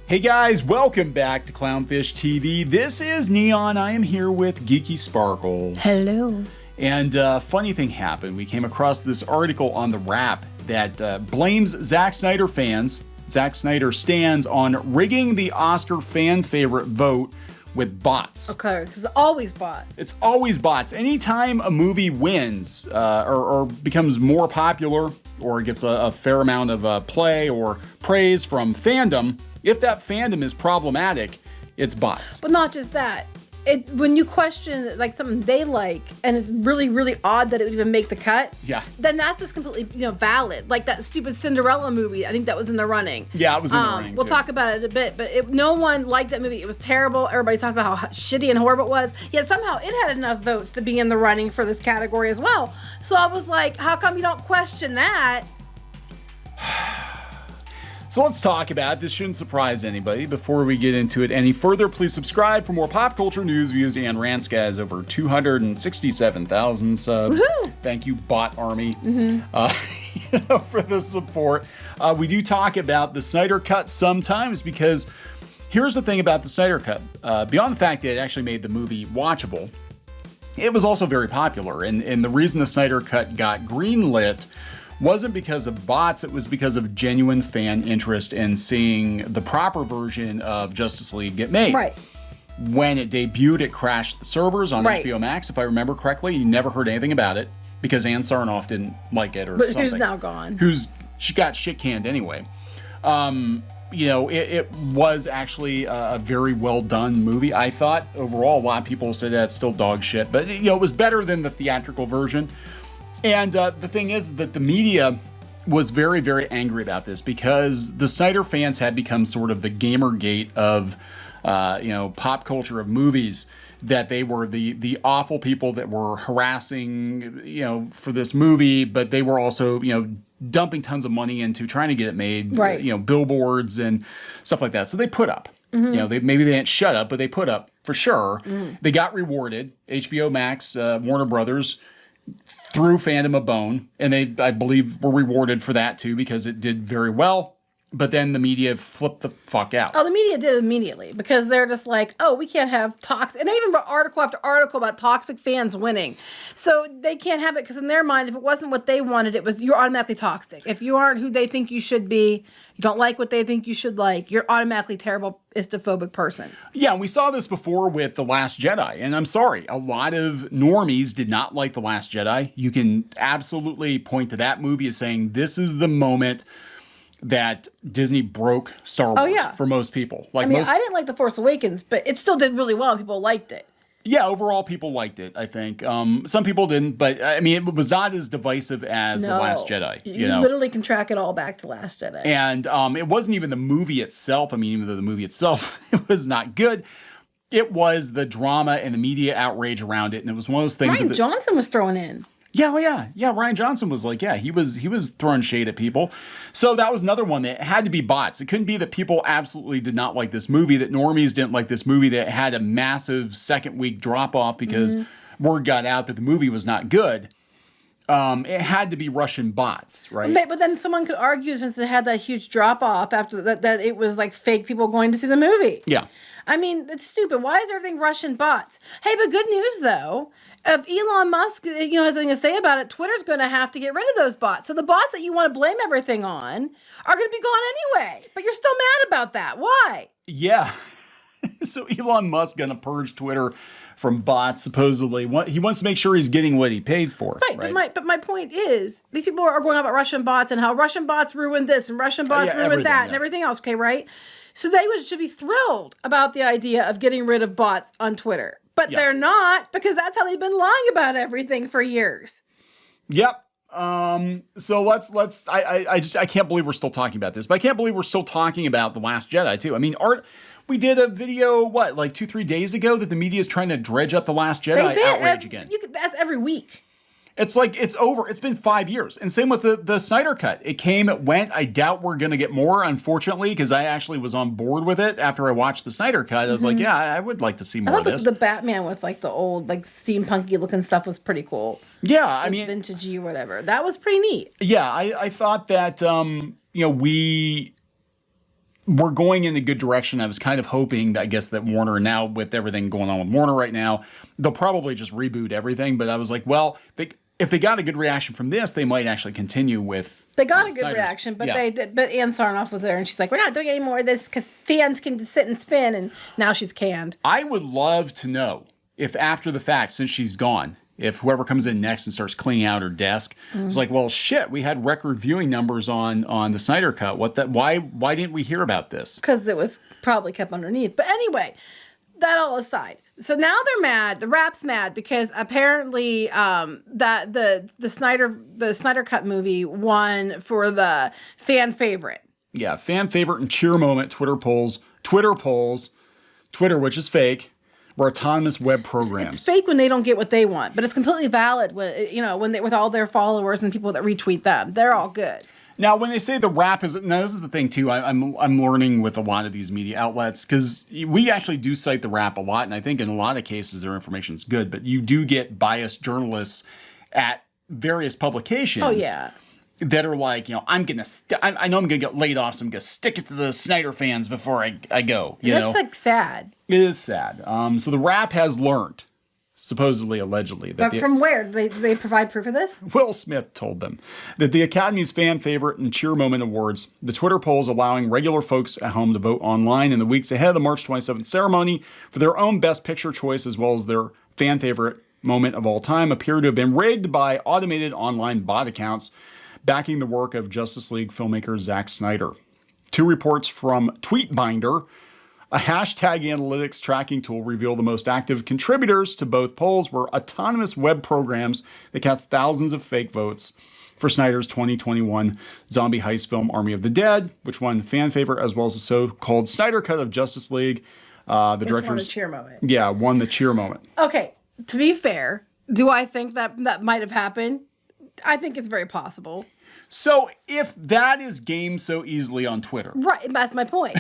Hey guys, welcome back to Clownfish TV. This is Neon. I am here with Geeky Sparkles. Hello. And funny thing happened. We came across this article on The Wrap that blames Zack Snyder fans, Zack Snyder stans, on rigging the Oscar fan favorite vote with bots. Okay, because it's always bots. It's always bots. Anytime a movie wins or becomes more popular or gets a fair amount of play or praise from fandom, if that fandom is problematic, it's bots. But not just that. When you question like something they like, and it's really, really odd that it would even make the cut. Yeah. Then that's just completely, valid. Like that stupid Cinderella movie. I think that was in the running. Yeah, it was in the running. We'll talk about it a bit, but no one liked that movie. It was terrible. Everybody talked about how shitty and horrible it was. Yet somehow it had enough votes to be in the running for this category as well. So I was like, how come you don't question that? So let's talk about it. This shouldn't surprise anybody. Before we get into it any further, please subscribe for more pop culture news, views, and rants, guys. Over 267,000 subs. Woohoo! Thank you, Bot Army, for the support. We do talk about the Snyder Cut sometimes because here's the thing about the Snyder Cut. Beyond the fact that it actually made the movie watchable, it was also very popular. And the reason the Snyder Cut got greenlit wasn't because of bots, it was because of genuine fan interest in seeing the proper version of Justice League get made. Right. When it debuted, it crashed the servers on Right. HBO Max, if I remember correctly. You never heard anything about it because Ann Sarnoff didn't like it or But something. who's now gone? She got shit canned anyway. It was actually a very well done movie. I thought overall, a lot of people said that's still dog shit, but it was better than the theatrical version. And the thing is that the media was very, very angry about this because the Snyder fans had become sort of the Gamergate of, pop culture of movies. That they were the awful people that were harassing, for this movie, but they were also, dumping tons of money into trying to get it made. Right. Billboards and stuff like that. So they put up. Mm-hmm. Maybe they didn't shut up, but they put up for sure. They got rewarded. HBO Max, Warner Brothers threw fandom a bone, and they, I believe, were rewarded for that too because it did very well. But then the media flipped the fuck out. Oh, the media did immediately because they're just like, oh, we can't have toxic. And they even wrote article after article about toxic fans winning. So they can't have it because in their mind, if it wasn't what they wanted, you're automatically toxic. If you aren't who they think you should be, you don't like what they think you should like, you're automatically terrible, istophobic person. Yeah, we saw this before with The Last Jedi. And I'm sorry, a lot of normies did not like The Last Jedi. You can absolutely point to that movie as saying this is the moment that Disney broke Star Wars for most people. I didn't like The Force Awakens, but it still did really well. People liked it. Yeah, overall, people liked it, I think. Some people didn't, but it was not as divisive as The Last Jedi. You literally can track it all back to Last Jedi. And it wasn't even the movie itself. Even though the movie itself it was not good, it was the drama and the media outrage around it. And it was one of those things. Ryan Johnson was thrown in. Yeah, Ryan Johnson was like, he was throwing shade at people. So that was another one that had to be bots. It couldn't be that people absolutely did not like this movie, that normies didn't like this movie, that had a massive second week drop off because word got out that the movie was not good. It had to be Russian bots, right? But then someone could argue, since it had that huge drop off after that it was like fake people going to see the movie. Yeah. It's stupid. Why is everything Russian bots? Hey, but good news though. If Elon Musk, has anything to say about it, Twitter's going to have to get rid of those bots. So the bots that you want to blame everything on are going to be gone anyway. But you're still mad about that. Why? Yeah. So Elon Musk going to purge Twitter from bots, supposedly. He wants to make sure he's getting what he paid for. Right. But my point is, these people are going on about Russian bots and how Russian bots ruined this and Russian bots ruined that and everything else. Okay, right? So they should be thrilled about the idea of getting rid of bots on Twitter. But they're not, because that's how they've been lying about everything for years. Yep. So I can't believe we're still talking about this, but I can't believe we're still talking about The Last Jedi too. We did a video, 2-3 days ago that the media is trying to dredge up The Last Jedi outrage again. That's every week. It's like, it's over. It's been 5 years. And same with the Snyder Cut. It came, it went. I doubt we're going to get more, unfortunately, because I actually was on board with it after I watched the Snyder Cut. I was like, yeah, I would like to see more of this. The Batman with the old, steampunky looking stuff was pretty cool. Yeah, vintagey or whatever. That was pretty neat. Yeah, I thought that, we're going in a good direction. I was kind of hoping that, I guess, that Warner, now with everything going on with Warner right now, they'll probably just reboot everything. But I was like, well, if they got a good reaction from this, they might actually continue with. They got a good reaction, but but Ann Sarnoff was there, and she's like, "We're not doing any more of this because fans can sit and spin." And now she's canned. I would love to know if after the fact, since she's gone, if whoever comes in next and starts cleaning out her desk, it's like, well, shit, we had record viewing numbers on the Snyder Cut. Why didn't we hear about this? Because it was probably kept underneath. But anyway, that all aside. So now they're mad. The Rap's mad because apparently that the Snyder Cut movie won for the fan favorite. Yeah, fan favorite and cheer moment. Twitter polls, which is fake. Or autonomous web programs. It's fake when they don't get what they want, but it's completely valid when with all their followers and people that retweet them. They're all good. Now, when they say the Rap is, now this is the thing too. I'm learning with a lot of these media outlets because we actually do cite the Rap a lot, and I think in a lot of cases their information is good. But you do get biased journalists at various publications. Oh yeah. That are like, I know I'm gonna get laid off, so I'm gonna stick it to the Snyder fans before I go. That's like sad. It is sad. So the Rap has learned, supposedly, allegedly, that from where? Do they provide proof of this? Will Smith told them that the Academy's fan favorite and cheer moment awards, the Twitter polls allowing regular folks at home to vote online in the weeks ahead of the March 27th ceremony for their own Best Picture choice as well as their fan favorite moment of all time, appear to have been rigged by automated online bot accounts backing the work of Justice League filmmaker Zack Snyder. Two reports from Tweetbinder, a hashtag analytics tracking tool, reveal the most active contributors to both polls were autonomous web programs that cast thousands of fake votes for Snyder's 2021 zombie heist film Army of the Dead, which won fan favorite, as well as the so-called Snyder Cut of Justice League. The director's won the cheer moment. Yeah, won the cheer moment. Okay, to be fair, do I think that might have happened? I think it's very possible. So if that is gamed so easily on Twitter. Right, that's my point.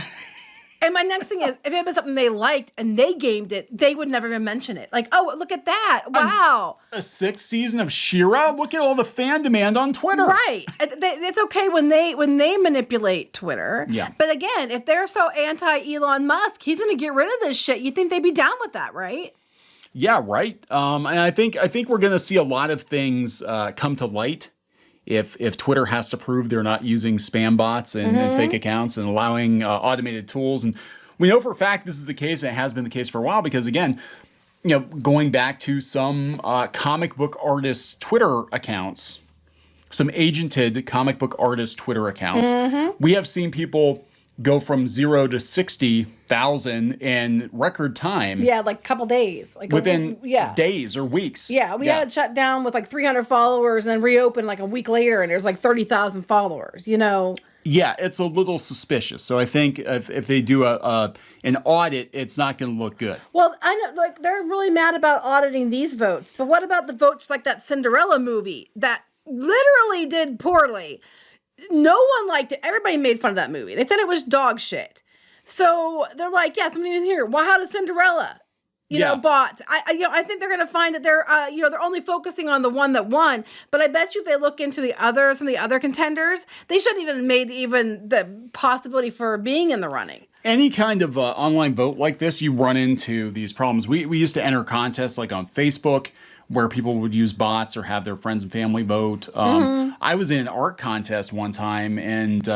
And my next thing is, if it had been something they liked and they gamed it, they would never even mention it. Like, oh, look at that. Wow. A sixth season of She-Ra? Look at all the fan demand on Twitter. Right. It's okay when they manipulate Twitter. Yeah. But again, if they're so anti-Elon Musk, he's going to get rid of this shit. You think they'd be down with that, right? Yeah, right. And I think we're going to see a lot of things come to light if Twitter has to prove they're not using spam bots and fake accounts and allowing automated tools. And we know for a fact this is the case, and it has been the case for a while because, again, going back to some comic book artists' Twitter accounts, some agented comic book artists' Twitter accounts, we have seen people go from 0 to 60,000 in record time. Yeah, like a couple days. Like within days or weeks. Yeah, we had it shut down with like 300 followers and reopened like a week later and there's like 30,000 followers, Yeah, it's a little suspicious. So I think if they do an audit, it's not going to look good. Well, I know, like, they're really mad about auditing these votes. But what about the votes like that Cinderella movie that literally did poorly? No one liked it. Everybody made fun of that movie. They said it was dog shit. So they're like, yeah, somebody in here. Well, how does Cinderella, bought? I think they're going to find that they're only focusing on the one that won. But I bet you if they look into some of the other contenders, they shouldn't even made even the possibility for being in the running. Any kind of online vote like this, you run into these problems. We used to enter contests like on Facebook, where people would use bots or have their friends and family vote. I was in an art contest one time, and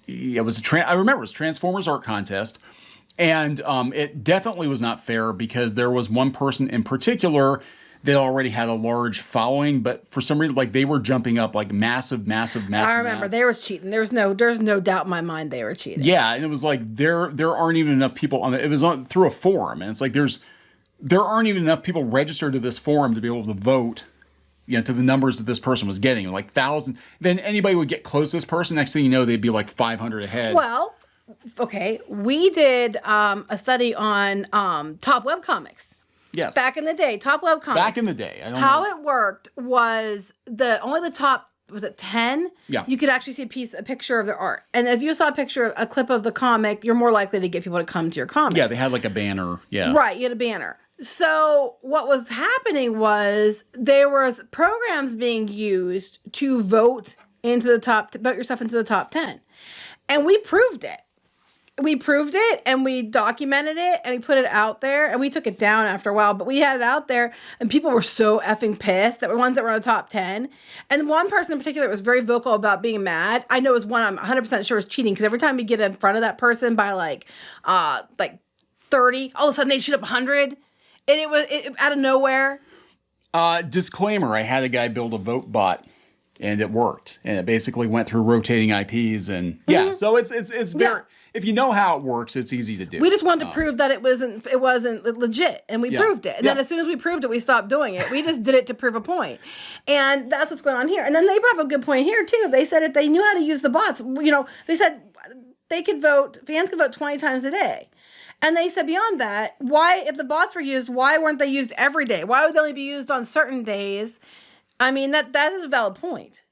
it was I remember it was Transformers art contest, and it definitely was not fair because there was one person in particular that already had a large following, but for some reason, like, they were jumping up like massive. I remember they were cheating. There's no doubt in my mind they were cheating. Yeah, and it was like there aren't even enough people on it. It was through a forum, and it's like there aren't even enough people registered to this forum to be able to vote, to the numbers that this person was getting, like 1,000. Then anybody would get close to this person. Next thing you know, they'd be like 500 ahead. Well, okay, we did a study on top webcomics. Yes. Back in the day, top webcomics. Back in the day. How it worked was only the top, was it 10? Yeah. You could actually see a picture of their art. And if you saw a clip of the comic, you're more likely to get people to come to your comic. Yeah, they had like a banner. Yeah. Right, you had a banner. So what was happening was there was programs being used to vote yourself into the top 10. And we proved it. we proved it and we documented it and we put it out there and we took it down after a while, but we had it out there and people were so effing pissed that were ones that were in the top 10. And one person in particular was very vocal about being mad. I know it was one I'm 100% sure was cheating because every time we get in front of that person by like 30, all of a sudden they shoot up 100 and it was out of nowhere. Disclaimer, I had a guy build a vote bot. And it worked, and it basically went through rotating IPs, and so it's very. If you know how it works, it's easy to do. We just wanted to prove that it wasn't legit, and we proved it. And then as soon as we proved it, we stopped doing it. We just did it to prove a point, and that's what's going on here. And then they brought up a good point here too. They said if they knew how to use the bots, they said they could vote. Fans could vote 20 times a day. And they said beyond that, why, if the bots were used, why weren't they used every day? Why would they only be used on certain days? I mean, that is a valid point.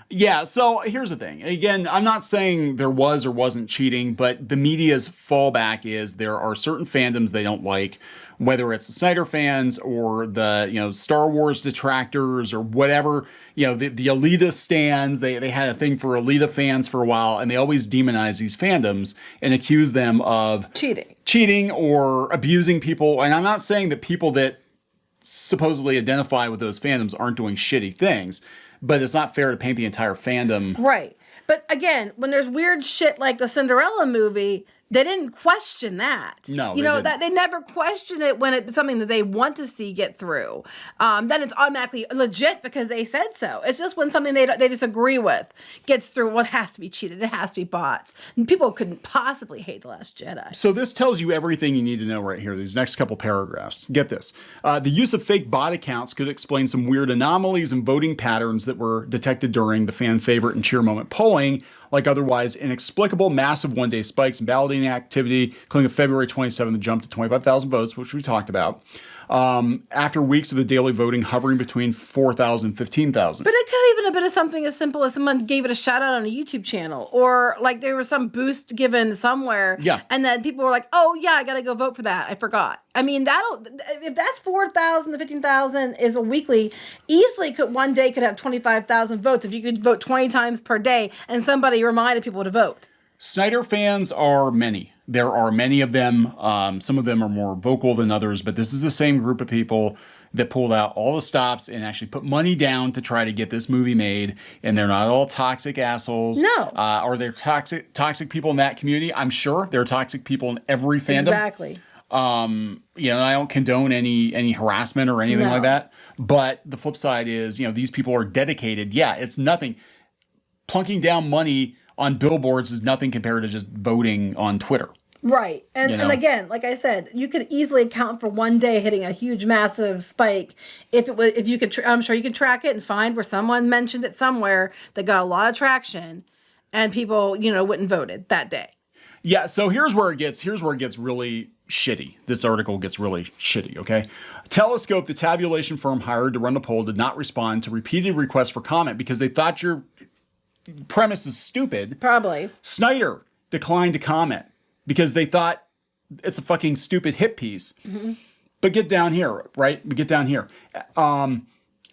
Yeah, so here's the thing. Again, I'm not saying there was or wasn't cheating, but the media's fallback is there are certain fandoms they don't like, whether it's the Snyder fans or the Star Wars detractors or whatever. The Alita stands. They had a thing for Alita fans for a while, and they always demonize these fandoms and accuse them of cheating or abusing people. And I'm not saying that people that supposedly identify with those fandoms aren't doing shitty things, but it's not fair to paint the entire fandom. Right. But again, when there's weird shit like the Cinderella movie, they didn't question that. No, that they never question it when it's something that they want to see get through. Then it's automatically legit because they said so. It's just when something they disagree with gets through. Well, it has to be cheated. It has to be bots. And people couldn't possibly hate The Last Jedi. So this tells you everything you need to know right here. These next couple paragraphs. Get this. The use of fake bot accounts could explain some weird anomalies and voting patterns that were detected during the fan favorite and cheer moment polling, like otherwise inexplicable massive one-day spikes in balloting activity, including a February 27th jump to 25,000 votes, which we talked about, after weeks of the daily voting hovering between 4,000 and 15,000. But it could even have been something as simple as someone gave it a shout out on a YouTube channel, or like there was some boost given somewhere, and then people were like, "Oh yeah, I got to go vote for that. I forgot." I mean, if that's 4,000 to 15,000 is a weekly, easily one day could have 25,000 votes if you could vote 20 times per day, and somebody reminded people to vote. Snyder fans are many. There are many of them. Some of them are more vocal than others, but this is the same group of people that pulled out all the stops and actually put money down to try to get this movie made. And they're not all toxic assholes. No. Are there toxic people in that community? I'm sure there are toxic people in every fandom. Exactly. I don't condone any harassment or anything like that. But the flip side is, these people are dedicated. Yeah, it's nothing. Plunking down money on billboards is nothing compared to just voting on Twitter. Right. And again, like I said, you could easily account for one day hitting a huge, massive spike. If you could, I'm sure you could track it and find where someone mentioned it somewhere that got a lot of traction and people, wouldn't voted that day. Yeah. So here's where it gets really shitty. This article gets really shitty. Okay. Telescope, the tabulation firm hired to run the poll, did not respond to repeated requests for comment because they thought your premise is stupid. Probably. Snyder declined to comment because they thought it's a fucking stupid hit piece. Mm-hmm. But get down here, right? Get down here.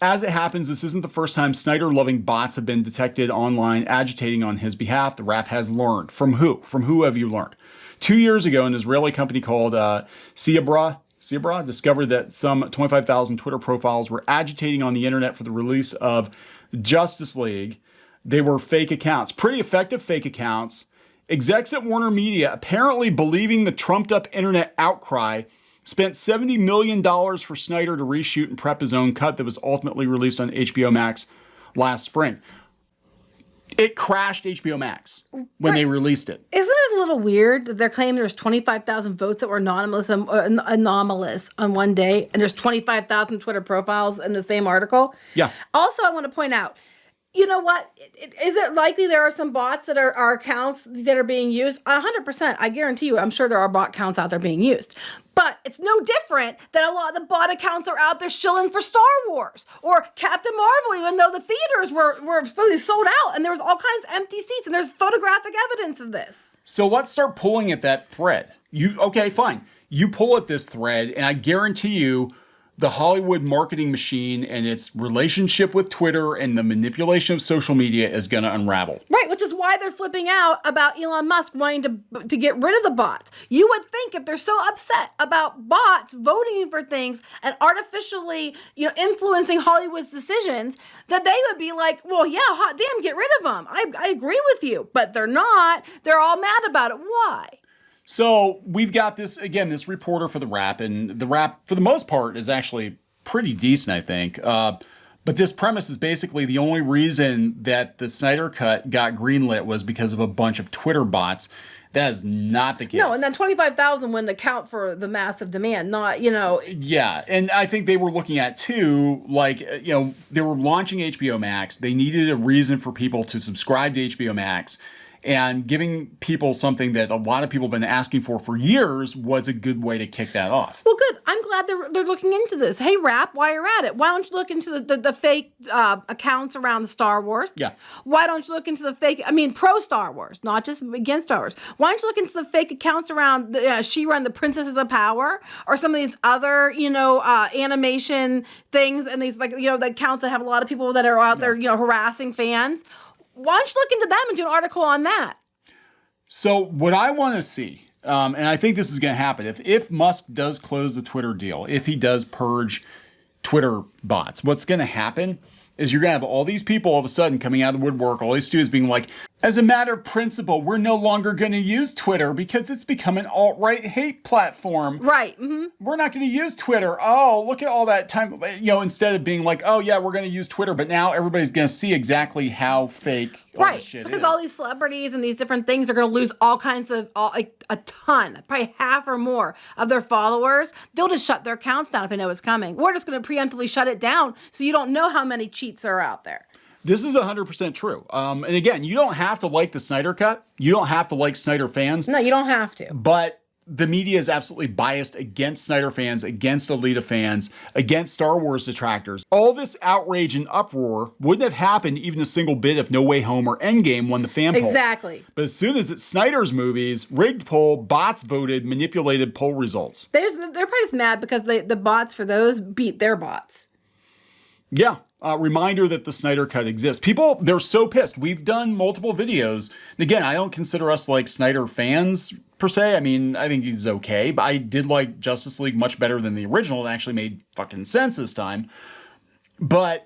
As it happens, this isn't the first time Snyder-loving bots have been detected online agitating on his behalf. The rap has learned. From who? From who have you learned? 2 years ago, an Israeli company called Sibra discovered that some 25,000 Twitter profiles were agitating on the internet for the release of Justice League. They were fake accounts, pretty effective fake accounts. Execs at Warner Media, apparently believing the trumped-up internet outcry, spent $70 million for Snyder to reshoot and prep his own cut that was ultimately released on HBO Max last spring. It crashed HBO Max when they released it. Isn't it a little weird that they're claiming there's 25,000 votes that were anomalous on one day, and there's 25,000 Twitter profiles in the same article? Yeah. Also, I want to point out, you know what? Is it likely there are some bots that are accounts that are being used? 100%. I guarantee you, I'm sure there are bot accounts out there being used. But it's no different than a lot of the bot accounts are out there shilling for Star Wars or Captain Marvel, even though the theaters were supposedly sold out and there was all kinds of empty seats and there's photographic evidence of this. So let's start pulling at that thread. Okay, fine. You pull at this thread and I guarantee you the Hollywood marketing machine and its relationship with Twitter and the manipulation of social media is going to unravel. Right, which is why they're flipping out about Elon Musk wanting to get rid of the bots. You would think if they're so upset about bots voting for things and artificially, influencing Hollywood's decisions, that they would be like, well, yeah, hot damn, get rid of them. I agree with you, but they're not. They're all mad about it. Why? So we've got this reporter for The Wrap, and The Wrap, for the most part, is actually pretty decent, I think. But this premise is basically the only reason that the Snyder Cut got greenlit was because of a bunch of Twitter bots. That is not the case. No, and then 25,000 wouldn't account for the massive demand, not, Yeah, and I think they were looking at, too, they were launching HBO Max. They needed a reason for people to subscribe to HBO Max. And giving people something that a lot of people have been asking for years was a good way to kick that off. Well, good. I'm glad they're looking into this. Hey, Rap, while you're at it, why don't you look into the fake accounts around the Star Wars? Yeah. Why don't you look into the fake, pro Star Wars, not just against Star Wars. Why don't you look into the fake accounts around She-Ra and the Princesses of Power or some of these other, animation things and these, the accounts that have a lot of people that are out there, harassing fans. Why don't you look into them and do an article on that? So what I want to see, and I think this is going to happen, if Musk does close the Twitter deal, if he does purge Twitter bots, what's going to happen is you're going to have all these people all of a sudden coming out of the woodwork, all these students being like, as a matter of principle, we're no longer going to use Twitter because it's become an alt-right hate platform. Right. Mm-hmm. We're not going to use Twitter. Oh, look at all that time. Instead of being like, oh, yeah, we're going to use Twitter. But now everybody's going to see exactly how fake all this shit is. Because all these celebrities and these different things are going to lose all kinds of, a ton, probably half or more of their followers. They'll just shut their accounts down if they know it's coming. We're just going to preemptively shut it down so you don't know how many cheats are out there. This is 100% true. And again, you don't have to like the Snyder Cut. You don't have to like Snyder fans. No, you don't have to. But the media is absolutely biased against Snyder fans, against Alita fans, against Star Wars detractors. All this outrage and uproar wouldn't have happened even a single bit if No Way Home or Endgame won the fan poll. Exactly. But as soon as it's Snyder's movies, rigged poll, bots voted, manipulated poll results. They're probably just mad because the bots for those beat their bots. Yeah. Reminder that the Snyder Cut exists. People, they're so pissed. We've done multiple videos. And again, I don't consider us like Snyder fans per se. I mean, I think he's okay, but I did like Justice League much better than the original. It actually made fucking sense this time. But,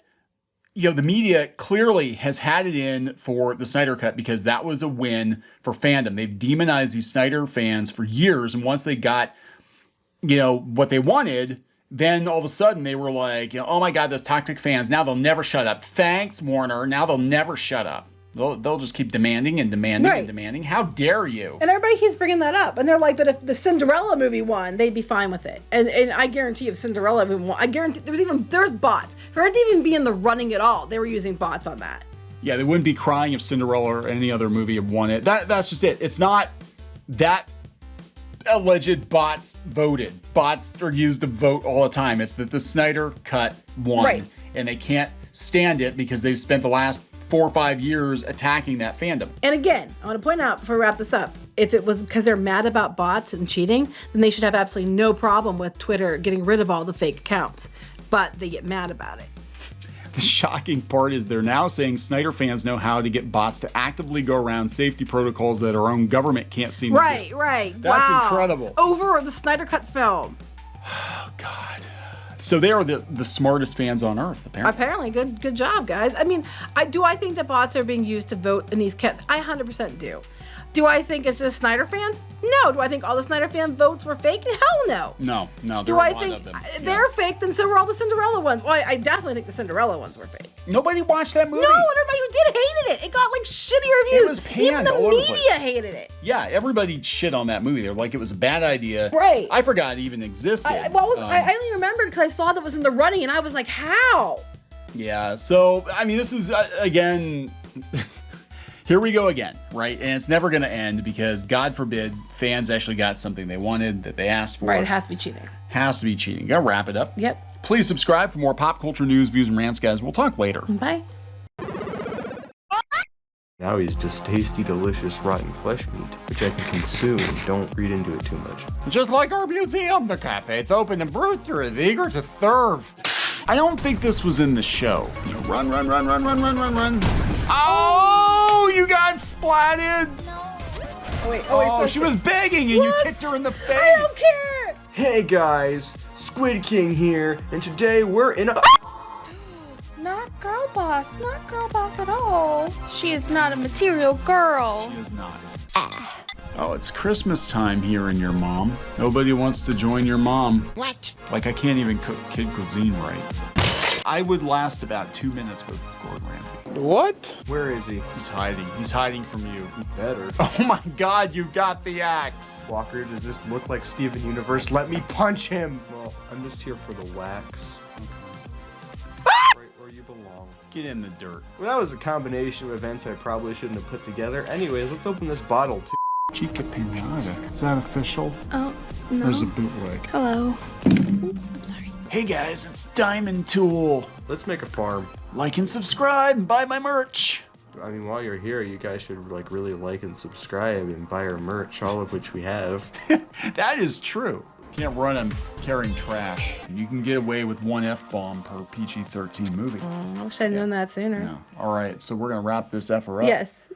the media clearly has had it in for the Snyder Cut because that was a win for fandom. They've demonized these Snyder fans for years. And once they got, what they wanted, then all of a sudden they were like, oh my God, those toxic fans, now they'll never shut up. Thanks, Warner. Now they'll never shut up. They'll just keep demanding and demanding and demanding. How dare you? And everybody keeps bringing that up. And they're like, but if the Cinderella movie won, they'd be fine with it. And I guarantee if Cinderella movie won, I guarantee there's bots. For it to even be in the running at all, they were using bots on that. Yeah, they wouldn't be crying if Cinderella or any other movie had won it. That's just it. It's not that alleged bots voted. Bots are used to vote all the time. It's that the Snyder Cut won. Right. And they can't stand it because they've spent the last 4 or 5 years attacking that fandom. And again, I want to point out before we wrap this up, if it was because they're mad about bots and cheating, then they should have absolutely no problem with Twitter getting rid of all the fake accounts. But they get mad about it. The shocking part is they're now saying Snyder fans know how to get bots to actively go around safety protocols that our own government can't seem to do. Right. That's wow. incredible. Over the Snyder Cut film. Oh, God. So they are the smartest fans on Earth, apparently. Good job, guys. I mean, I think that bots are being used to vote in these I 100% do. Do I think it's just Snyder fans? No. Do I think all the Snyder fan votes were fake? Hell no. No. Do I think they're fake? Then so were all the Cinderella ones. Well, I definitely think the Cinderella ones were fake. Nobody watched that movie. No, and everybody who did hated it. It got like shitty reviews. It was panned Even the all over the media place. hated it. Yeah, everybody shit on that movie. They're like, it was a bad idea. Right. I forgot it even existed. I only remembered because I saw that it was in the running, and I was like, how? Yeah. So I mean, this is again. Here we go again, right? And it's never going to end because, God forbid, fans actually got something they wanted that they asked for. Right, it has to be cheating. Has to be cheating. Gotta wrap it up. Yep. Please subscribe for more pop culture news, views, and rants, guys. We'll talk later. Bye. Now he's just tasty, delicious, rotten flesh meat, which I can consume. Don't read into it too much. Just like our museum, the cafe's open and Brewster is eager to serve. I don't think this was in the show. Run, run, run, run, run, run, run, run. Oh, you got splatted. Oh, she was begging and you kicked her in the face. I don't care. Hey guys, Squid King here, and today we're in a... Not girl boss, not girl boss at all. She is not a material girl. She is not. Oh, it's Christmas time here in your mom. Nobody wants to join your mom. What? Like I can't even cook kid cuisine right. I would last about 2 minutes with Gordon Ramsay. What? Where is he? He's hiding. He's hiding from you. Better. Oh my God, you got the axe. Walker, does this look like Steven Universe? Let me punch him! Well, I'm just here for the wax. Right where you belong. Get in the dirt. Well, that was a combination of events I probably shouldn't have put together. Anyways, let's open this bottle too. Chica Pinata. Is that official? Oh, no. There's a bootleg. Hello. I'm sorry. Hey guys, it's Diamond Tool. Let's make a farm. Like and subscribe and buy my merch. I mean, while you're here, you guys should like really like and subscribe and buy our merch, all of which we have. That is true. You can't run them carrying trash. You can get away with one F-bomb per PG-13 movie. I wish I'd known that sooner. Yeah. All right, so we're gonna wrap this effer up. Yes.